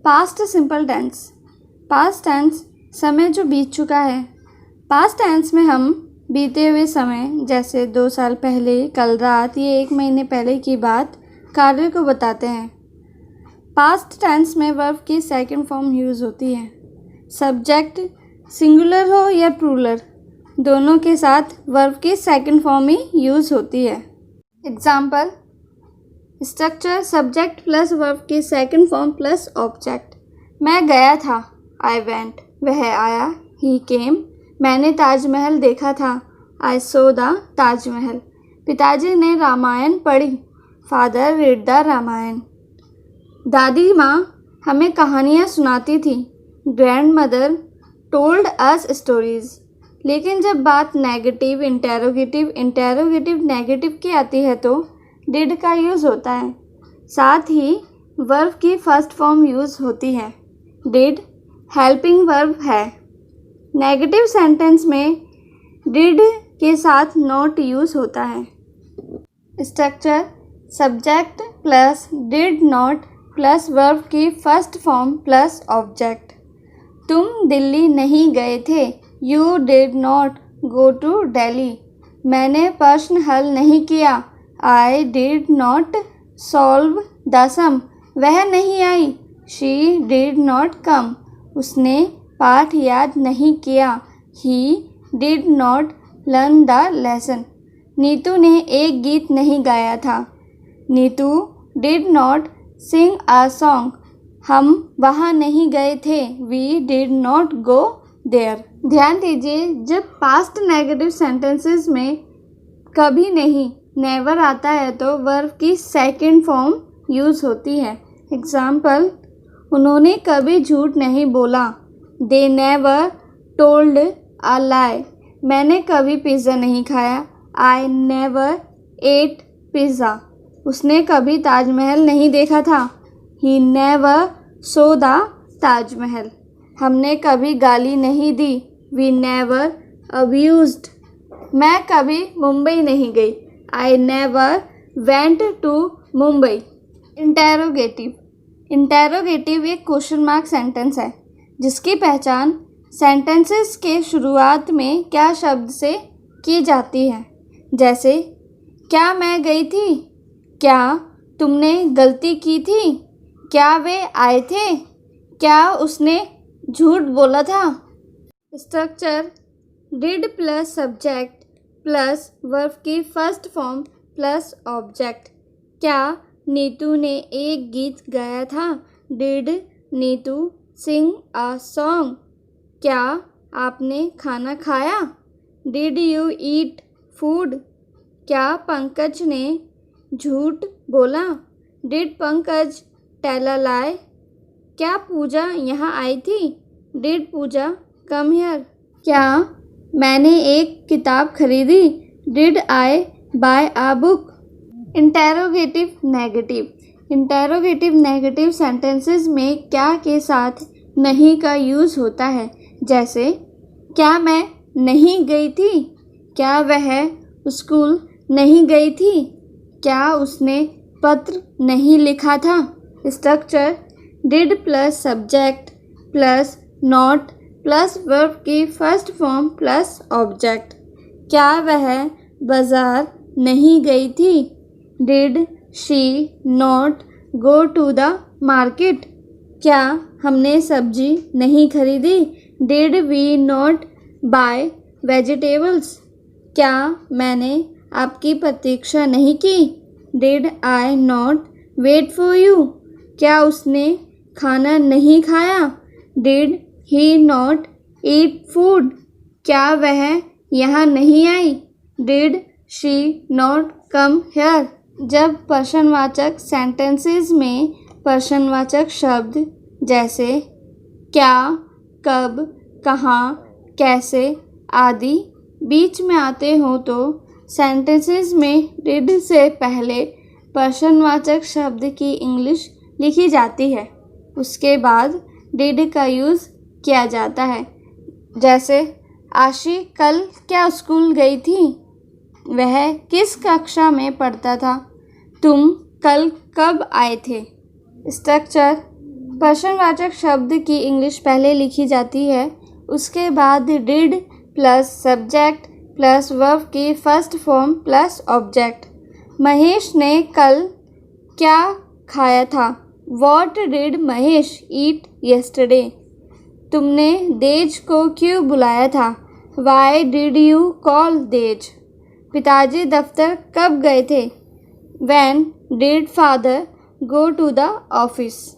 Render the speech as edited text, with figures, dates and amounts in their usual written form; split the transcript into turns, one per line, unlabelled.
Past simple tense, past tense समय जो बीत चुका है। पास्ट टेंस में हम बीते हुए समय जैसे 2 साल पहले, कल रात, ये 1 महीने पहले की बात, कार्य को बताते हैं। पास्ट टेंस में वर्ब की सेकंड फॉर्म यूज़ होती है। सब्जेक्ट सिंगुलर हो या प्लूरल, दोनों के साथ वर्ब की सेकंड फॉर्म ही यूज़ होती है। Example, structure subject plus verb की सेकंड फॉर्म प्लस ऑब्जेक्ट। मैं गया था, आई वेंट। वह आया, ही केम। मैंने ताजमहल देखा था, आई सो द ताजमहल। पिताजी ने रामायण पढ़ी, फादर रीड द रामायण। दादी माँ हमें कहानियाँ सुनाती थी, grand mother told us stories. लेकिन जब बात नेगेटिव, इंटेरोगेटिव नेगेटिव की आती है तो डिड का यूज़ होता है। साथ ही वर्ब की फर्स्ट फॉर्म यूज़ होती है। डिड हेल्पिंग वर्ब है। नेगेटिव सेंटेंस में डिड के साथ नॉट यूज़ होता है। Structure subject plus did not plus verb की फर्स्ट फॉर्म प्लस ऑब्जेक्ट। तुम दिल्ली नहीं गए थे, you did not go to Delhi. मैंने प्रश्न हल नहीं किया, I did not solve the sum. वह नहीं आई, शी डिड नॉट कम। उसने पाठ याद नहीं किया, he did not learn the lesson. Neetu ने एक गीत नहीं गाया था, Neetu did not sing a song. हम वहाँ नहीं गए थे, we did not go there. ध्यान दीजिए, जब पास्ट नेगेटिव सेंटेंसेस में कभी नहीं, नेवर आता है तो वर्ब की सेकंड फॉर्म यूज़ होती है। एग्जाम्पल, उन्होंने कभी झूठ नहीं बोला, दे नेवर टोल्ड अ लाई। मैंने कभी पिज़्ज़ा नहीं खाया, आई नेवर एट पिज़्ज़ा। उसने कभी ताजमहल नहीं देखा था, he never so the Taj Mahal. हमने कभी गाली नहीं दी, वी नेवर अब्यूज्ड। मैं कभी मुंबई नहीं गई, I never went to Mumbai. Interrogative एक क्वेश्चन मार्क सेंटेंस है जिसकी पहचान सेंटेंसेस के शुरुआत में क्या शब्द से की जाती है। जैसे, क्या मैं गई थी, क्या तुमने गलती की थी, क्या वे आए थे, क्या उसने झूठ बोला था। Structure did plus subject plus verb की फर्स्ट फॉर्म प्लस ऑब्जेक्ट। क्या नीतू ने एक गीत गाया था, did Neetu sing a song. क्या आपने खाना खाया, डिड यू ईट फूड। क्या पंकज ने झूठ बोला, डिड पंकज टेल अ लाई। क्या पूजा यहाँ आई थी, डिड पूजा कम हियर। क्या मैंने एक किताब खरीदी, did I buy a book. Interrogative negative sentences में क्या के साथ नहीं का यूज़ होता है। जैसे, क्या मैं नहीं गई थी, क्या वह स्कूल नहीं गई थी, क्या उसने पत्र नहीं लिखा था। Structure did plus subject plus not plus verb की फर्स्ट फॉर्म प्लस ऑब्जेक्ट। क्या वह बाज़ार नहीं गई थी, did she not go to the market. क्या हमने सब्जी नहीं खरीदी, did we not buy vegetables. क्या मैंने आपकी प्रतीक्षा नहीं की, did I not wait for you. क्या उसने खाना नहीं खाया, did he not eat food. क्या वह यहाँ नहीं आई, did she not come here. जब प्रश्नवाचक सेंटेंसेस में प्रश्नवाचक शब्द जैसे क्या, कब, कहाँ, कैसे आदि बीच में आते हों तो सेंटेंसेस में डिड से पहले प्रश्नवाचक शब्द की इंग्लिश लिखी जाती है, उसके बाद डिड का यूज़ किया जाता है। जैसे, आशी कल क्या स्कूल गई थी, वह किस कक्षा में पढ़ता था, तुम कल कब आए थे। स्ट्रक्चर प्रश्नवाचक शब्द की इंग्लिश पहले लिखी जाती है, उसके बाद did plus subject plus verb की first form plus object. Mahesh ने कल क्या खाया था? What did Mahesh eat yesterday? तुमने देज को क्यों बुलाया था? वाई डिड यू कॉल देज? पिताजी दफ्तर कब गए थे? When did father go to the office?